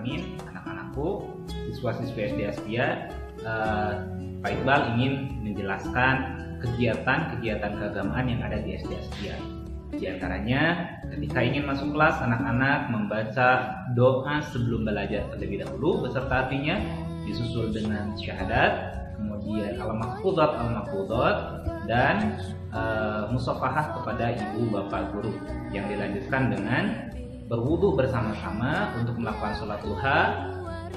Alamin, anak-anakku, siswa-siswi SD Asfiya, Pak Iqbal ingin menjelaskan kegiatan-kegiatan keagamaan yang ada di SD Asfiya. Di antaranya, ketika ingin masuk kelas, anak-anak membaca doa sebelum belajar terlebih dahulu beserta artinya, disusul dengan syahadat, kemudian al-mahfudhat, dan musafahah kepada ibu bapak guru, yang dilanjutkan dengan berwudu bersama-sama untuk melakukan sholat duha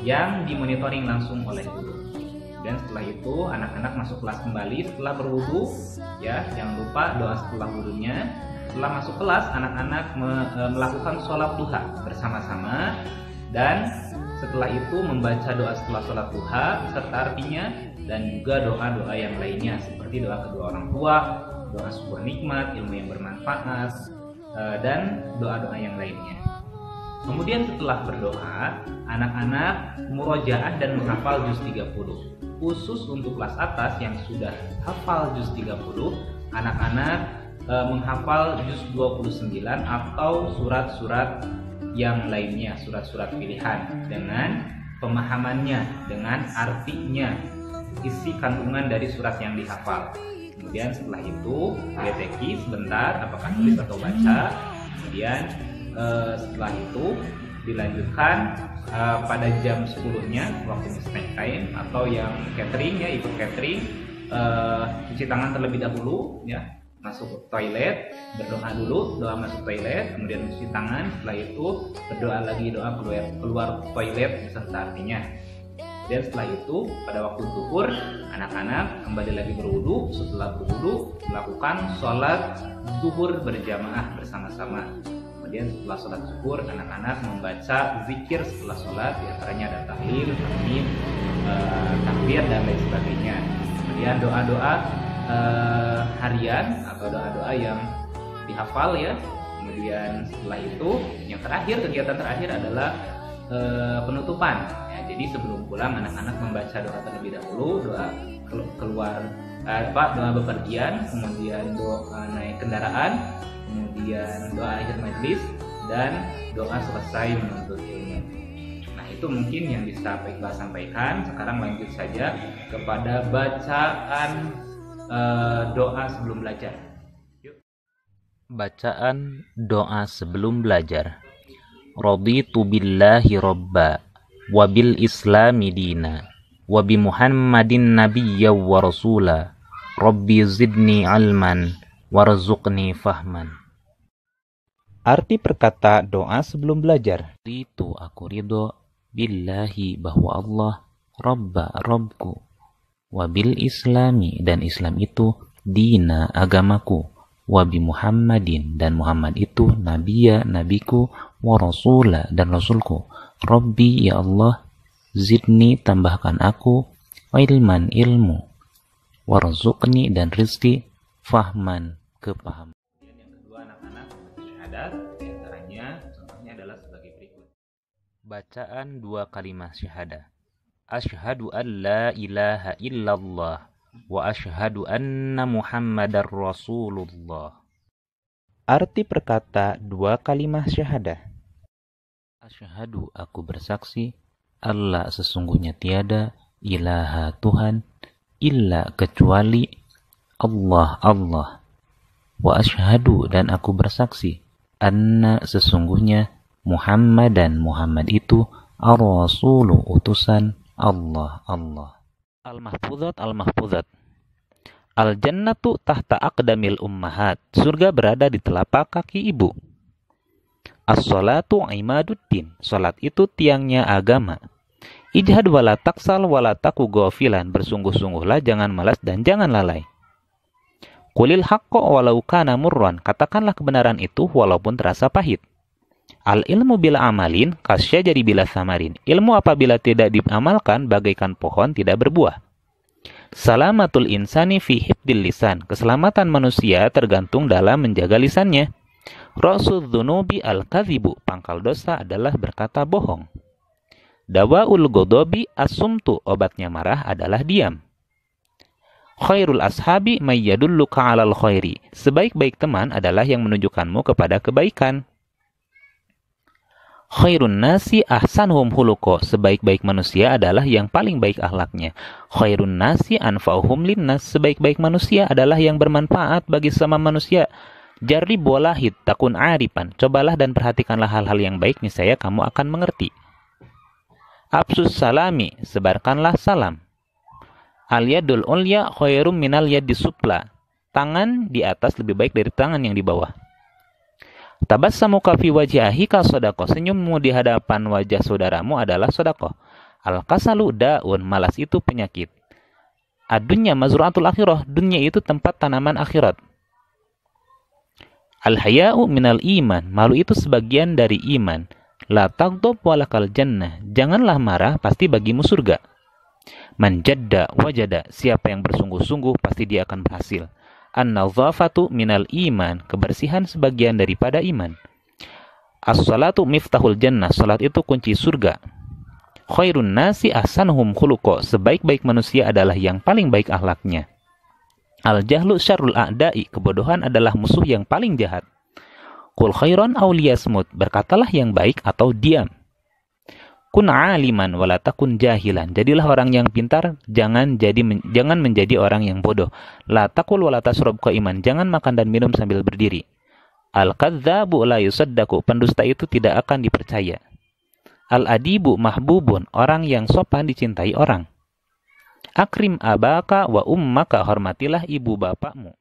yang dimonitoring langsung oleh guru. Dan setelah itu anak-anak masuk kelas kembali setelah berwudu, ya jangan lupa doa setelah wudunya. Setelah masuk kelas, anak-anak melakukan sholat duha bersama-sama, dan setelah itu membaca doa setelah sholat duha serta artinya, dan juga doa-doa yang lainnya seperti doa kedua orang tua, doa syukur nikmat, ilmu yang bermanfaat, dan doa-doa yang lainnya. Kemudian setelah berdoa, anak-anak murojaah dan menghafal juz 30. Khusus untuk kelas atas yang sudah hafal juz 30, anak-anak menghafal juz 29 atau surat-surat yang lainnya, surat-surat pilihan dengan pemahamannya, dengan artinya, isi kandungan dari surat yang dihafal. Kemudian setelah itu deteki sebentar apakah tulis atau baca. Kemudian setelah itu dilanjutkan pada jam 10-nya waktu snack time atau yang catering, ya ikut catering, cuci tangan terlebih dahulu, ya masuk toilet, berdoa dulu, doa masuk toilet, kemudian cuci tangan, setelah itu berdoa lagi, doa keluar toilet beserta artinya. Dan setelah itu pada waktu zuhur, anak-anak kembali lagi berwudu. Setelah berwudu melakukan sholat zuhur berjamaah bersama-sama. Kemudian setelah sholat zuhur, anak-anak membaca zikir setelah sholat, diantaranya ada tahlil, tahmid, takbir dan lain sebagainya. Kemudian doa-doa harian atau doa-doa yang dihafal, ya. Kemudian setelah itu yang terakhir, kegiatan terakhir adalah penutupan. Ya, jadi sebelum pulang anak-anak membaca doa terlebih dahulu, doa keluar doa bepergian, kemudian doa naik kendaraan, kemudian doa akhir majlis, dan doa selesai menuntut ilmu. Nah, itu mungkin yang bisa Pak Iqbal sampaikan. Sekarang lanjut saja kepada bacaan doa sebelum belajar. Yuk. Bacaan doa sebelum belajar. Raditu billahi robba, wabil islami dina, wabi muhammadin nabiyya wa rasula, rabbi zidni alman, warzuqni fahman. Arti perkata doa sebelum belajar. Itu aku ridho billahi bahwa Allah robba robku, wabil islami dan Islam itu dina agamaku, wabi Muhammadin dan Muhammad itu nabiya nabiku, wa rasula dan rasulku, Rabbi ya Allah zidni tambahkan aku, ilman ilmu, warzuqni dan rizki, fahman kepahaman. Yang kedua, anak-anak syahadat, diantaranya contohnya adalah sebagai berikut. Bacaan dua kalimat syahadah. Asyhadu an la ilaha illallah wa asyhadu anna Muhammadar Rasulullah. Arti perkata dua kalimat syahadah. Asyhadu aku bersaksi, Allah sesungguhnya tiada ilaha Tuhan illa kecuali Allah Allah. Wa asyhadu dan aku bersaksi, anna sesungguhnya Muhammadan Muhammad itu ar-rasulu utusan Allah Allah. Al-mahfudhat. Al-jannatu tahta aqdamil ummahat. Surga berada di telapak kaki ibu. As-salatu imaduddin. Salat itu tiangnya agama. Ijhad wala taksal wala taku ghafilan. Bersungguh-sungguhlah, jangan malas dan jangan lalai. Qulil haqqo walau kana murran. Katakanlah kebenaran itu walaupun terasa pahit. Al-ilmu bila amalin kasyajari bila samarin. Ilmu apabila tidak diamalkan bagaikan pohon tidak berbuah. Salamatul insani fi hifdil lisan. Keselamatan manusia tergantung dalam menjaga lisannya. Ra'sudz dzunubi al-kadzibu. Pangkal dosa adalah berkata bohong. Dawaul ghadabi as-sumtu. Obatnya marah adalah diam. Khairul ashabi may yadulluka 'alal khairi. Sebaik-baik teman adalah yang menunjukkanmu kepada kebaikan. Khairun nasi ahsanuhum khuluqa. Sebaik-baik manusia adalah yang paling baik akhlaknya. Khairun nasi anfa'uhum linnas. Sebaik-baik manusia adalah yang bermanfaat bagi sesama manusia. Jarrib walahid takun arifan. Cobalah dan perhatikanlah hal-hal yang baik, niscaya kamu akan mengerti. Absus salami, sebarkanlah salam. Al yadul ulya khairum minal yadis sufla. Tangan di atas lebih baik dari tangan yang di bawah. Tabassamuka fi wajhika shadaqah. Senyummu di hadapan wajah saudaramu adalah sedekah. Al-kasalu daun, malas itu penyakit. Ad-dunya mazru'atul akhirah, dunia itu tempat tanaman akhirat. Al-haya'u minal iman, malu itu sebagian dari iman. La taghdab walakal jannah, janganlah marah, pasti bagimu surga. Man jadda wajada, siapa yang bersungguh-sungguh pasti dia akan berhasil. An-nazafatu minal iman, kebersihan sebagian daripada iman. As-salatu miftahul jannah, salat itu kunci surga. Khairun nasi ahsanuhum khuluqa, sebaik-baik manusia adalah yang paling baik akhlaknya. Al-jahlu syarrul a'da'i, kebodohan adalah musuh yang paling jahat. Qul khairan aw liyasmut, berkatalah yang baik atau diam. Kun aliman wala takun jahilan. Jadilah orang yang pintar, jangan menjadi orang yang bodoh. La taqul wala tashrab qaiman, jangan makan dan minum sambil berdiri. Al-kadzdzabu la yusaddaqu, pendusta itu tidak akan dipercaya. Al-adibu mahbubun, orang yang sopan dicintai orang. Akrim abaka wa ummaka, hormatilah ibu bapakmu.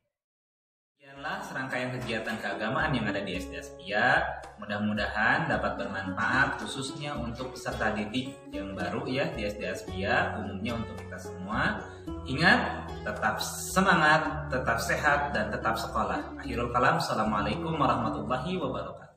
Sekianlah serangkaian kegiatan keagamaan yang ada di SD Aspia. Mudah-mudahan dapat bermanfaat khususnya untuk peserta didik yang baru ya di SD Aspia, umumnya untuk kita semua. Ingat, tetap semangat, tetap sehat, dan tetap sekolah. Akhirul kalam, assalamualaikum warahmatullahi wabarakatuh.